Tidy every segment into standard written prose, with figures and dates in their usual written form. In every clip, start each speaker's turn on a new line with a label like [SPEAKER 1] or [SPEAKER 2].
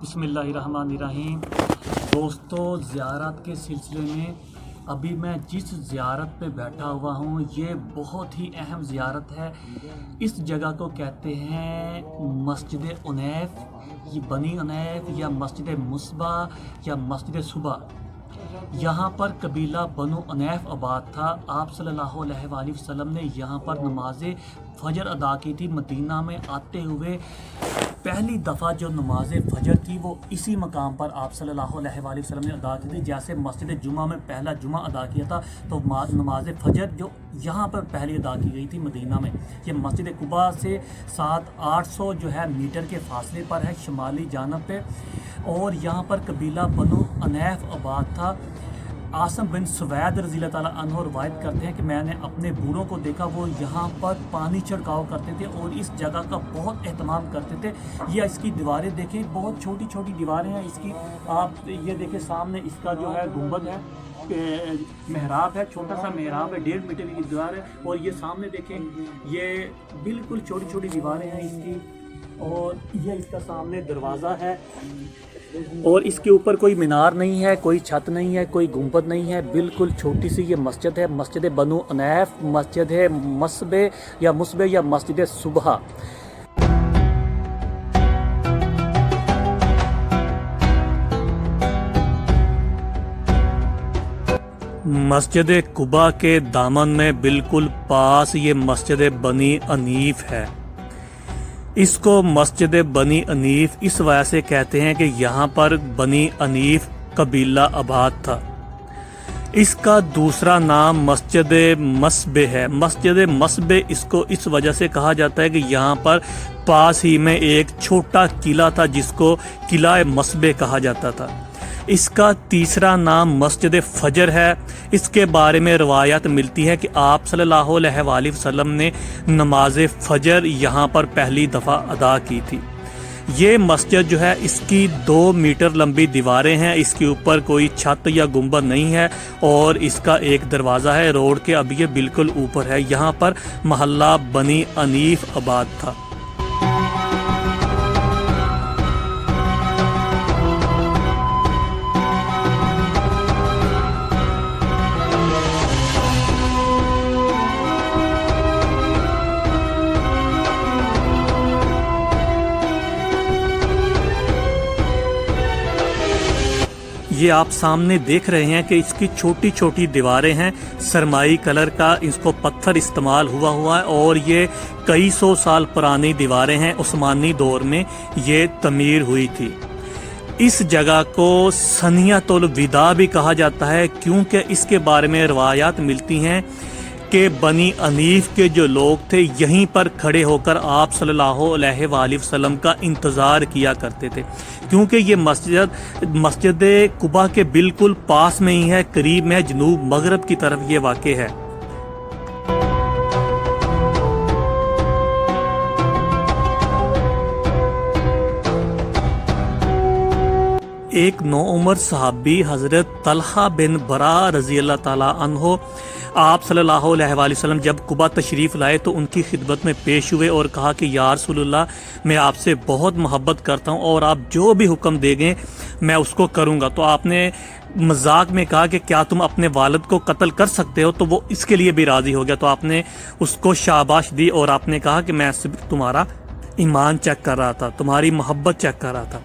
[SPEAKER 1] बिस्मिल्लाहिर्रहमानिर्रहीम। दोस्तों, ज़ियारत के सिलसिले में अभी मैं जिस ज़ियारत पे बैठा हुआ हूँ ये बहुत ही अहम ज़ियारत है। इस जगह को कहते हैं मस्जिद उनैफ, ये बनी उनैफ या मस्जिद मुस्बा या मस्जिद सुबा। यहाँ पर कबीला बनु उनैफ आबाद था। आप सल्लल्लाहु अलैहि वसल्लम ने यहाँ पर नमाज फजर अदा की थी। मदीना में आते हुए पहली दफ़ा जो नमाज फजर थी वो इसी मकाम पर आप सल्लल्लाहु अलैहि वसल्लम ने अदा की थी। जैसे मस्जिद जुमा में पहला जुमा अदा किया था तो नमाज फजर जो यहाँ पर पहली अदा की गई थी मदीना में। ये मस्जिद कुबा से 700-800 जो है मीटर के फासले पर है शुमाली जानब पे। और यहाँ पर कबीला बनु उनैफ आबाद था। आसम बिन सुवैद रज़ियल्लाहु ताला अन्हु रवायत करते हैं कि मैंने अपने बूढ़ों को देखा, वो यहाँ पर पानी छिड़काव करते थे और इस जगह का बहुत एहतमाम करते थे। ये इसकी दीवारें देखें, बहुत छोटी छोटी दीवारें हैं इसकी। आप ये देखें, सामने इसका जो है गुंबद है, मेहराब है, छोटा सा मेहराब है, 1.5 मीटर की दीवार है। और ये सामने देखें, ये बिल्कुल छोटी छोटी दीवारें हैं इसकी। और ये इसका सामने दरवाज़ा है और इसके ऊपर कोई मीनार नहीं है, कोई छत नहीं है, कोई गुंबद नहीं है, बिल्कुल छोटी सी ये मस्जिद है। मस्जिद बनु उनैफ, मस्जिद है मस्बे या मस्जिद सुबह। मस्जिद कुबा के दामन में बिल्कुल पास ये मस्जिद बनी अनीफ है। इसको मस्जिद बनी अनीफ इस वजह से कहते हैं कि यहाँ पर बनी अनीफ कबीला आबाद था। इसका दूसरा नाम मस्जिद मस्बे है। मस्जिद मस्बे इसको इस वजह से कहा जाता है कि यहाँ पर पास ही में एक छोटा किला था जिसको किला मस्बे कहा जाता था। इसका तीसरा नाम मस्जिद फजर है। इसके बारे में रवायत मिलती है कि आप सल्लल्लाहु अलैहि वसल्लम ने नमाज फजर यहाँ पर पहली दफ़ा अदा की थी। ये मस्जिद जो है इसकी 2 मीटर लंबी दीवारें हैं, इसके ऊपर कोई छत या गुंबद नहीं है और इसका एक दरवाज़ा है रोड के, अब ये बिल्कुल ऊपर है। यहाँ पर महल्ला बनी अनीफ आबाद था। ये आप सामने देख रहे हैं कि इसकी छोटी छोटी दीवारें हैं, सरमाई कलर का इसको पत्थर इस्तेमाल हुआ है और ये कई सौ साल पुरानी दीवारें हैं। उस्मानी दौर में ये तमीर हुई थी। इस जगह को सनियतुल विदा भी कहा जाता है क्योंकि इसके बारे में रवायात मिलती हैं कि बनी अनीफ के जो लोग थे यहीं पर खड़े होकर आप सल्लल्लाहु अलैहि वसल्लम का इंतज़ार किया करते थे। क्योंकि ये मस्जिद कुबा के बिल्कुल पास में ही है, करीब में, जनूब मगरब की तरफ ये वाक़े है। एक नौउमर सहाबी हज़रत तलहा बिन बरा रज़ियल्लाहु ताला अन्हो आप सल्लल्लाहु अलैहि वसल्लम जब कुबा तशरीफ़ लाए तो उनकी खिदमत में पेश हुए और कहा कि या रसूलल्लाह, मैं आपसे बहुत मोहब्बत करता हूँ और आप जो भी हुक्म देंगे मैं उसको करूँगा। तो आपने मजाक में कहा कि क्या तुम अपने वालिद को कत्ल कर सकते हो? तो वो इसके लिए भी राज़ी हो गया। तो आपने उसको शाबाश दी और आपने कहा कि मैं सिर्फ तुम्हारा ईमान चेक कर रहा था, तुम्हारी मोहब्बत चेक कर रहा था।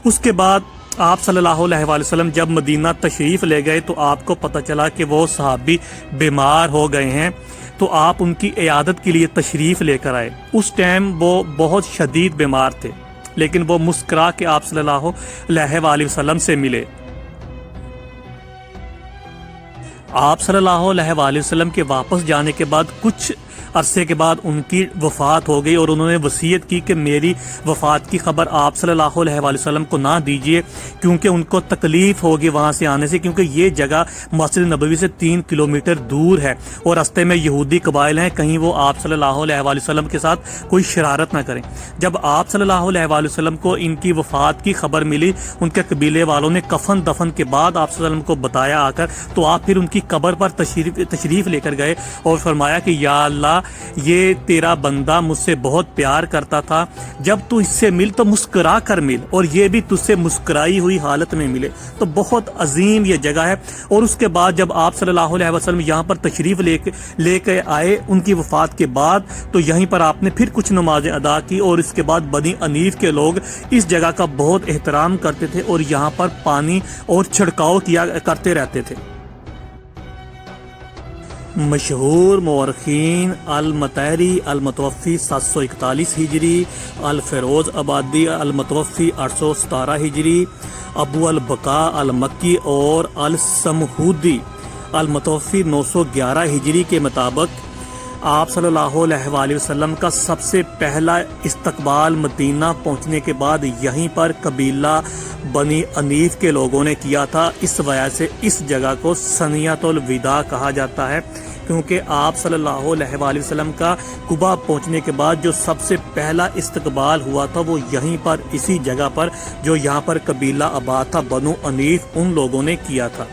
[SPEAKER 1] उसके बाद आप सल्लल्लाहु अलैहि वसल्लम जब मदीना तशरीफ़ ले गए तो आपको पता चला कि वो सहाबी बीमार हो गए हैं। तो आप उनकी इयादत के लिए तशरीफ़ लेकर आए। उस टाइम वो बहुत शदीद बीमार थे, लेकिन वो मुस्कुरा के आप सल्लल्लाहु अलैहि वसल्लम से मिले। आप सल्लल्लाहु अलैहि वसल्लम के वापस जाने के बाद कुछ अरसे के बाद उनकी वफ़ात हो गई और उन्होंने वसीयत की कि मेरी वफ़ात की खबर आप सल्लल्लाहु अलैहि वसल्लम को ना दीजिए क्योंकि उनको तकलीफ़ होगी वहाँ से आने से, क्योंकि ये जगह मस्जिद नबवी से 3 किलोमीटर दूर है और रास्ते में यहूदी कबाइल हैं, कहीं वो आप सल्लल्लाहु अलैहि वसल्लम के साथ कोई शरारत ना करें। जब आप सल्लल्लाहु अलैहि वसल्लम को इनकी वफ़ात की खबर मिली, उनके कबीले वालों ने कफन दफन के बाद आप सल्लल्लाहु अलैहि वसल्लम को बताया आकर, तो आप फिर उनकी कब्र पर तशरीफ़ लेकर गए और फरमाया कि या अल्लाह, یہ تیرا بندہ مجھ سے بہت پیار کرتا تھا، جب تو اس سے مل تو مسکرا کر مل، اور یہ بھی تجھ سے مسکرائی ہوئی حالت میں ملے۔ تو بہت عظیم یہ جگہ ہے۔ اور اس کے بعد جب آپ صلی اللہ علیہ وسلم یہاں پر تشریف لے کے آئے ان کی وفات کے بعد، تو یہیں پر آپ نے پھر کچھ نمازیں ادا کی، اور اس کے بعد بنی انیف کے لوگ اس جگہ کا بہت احترام کرتے تھے اور یہاں پر پانی اور چھڑکاؤ کیا کرتے رہتے تھے۔ مشہور مورخین المطہری المتوفی 741 ہجری، الفیروز آبادی المتوفی 817 ہجری، ابو البقاء المکی اور السمہودی المتوفی 911 ہجری کے مطابق آپ صلی اللہ علیہ وآلہ وسلم کا سب سے پہلا استقبال مدینہ پہنچنے کے بعد یہیں پر قبیلہ بنی انیف کے لوگوں نے کیا تھا۔ اس وجہ سے اس جگہ کو ثنیۃ الوداع کہا جاتا ہے، کیونکہ آپ صلی اللہ علیہ وآلہ وسلم کا قباء پہنچنے کے بعد جو سب سے پہلا استقبال ہوا تھا وہ یہیں پر اسی جگہ پر جو یہاں پر قبیلہ آباد تھا بنو انیف، ان لوگوں نے کیا تھا۔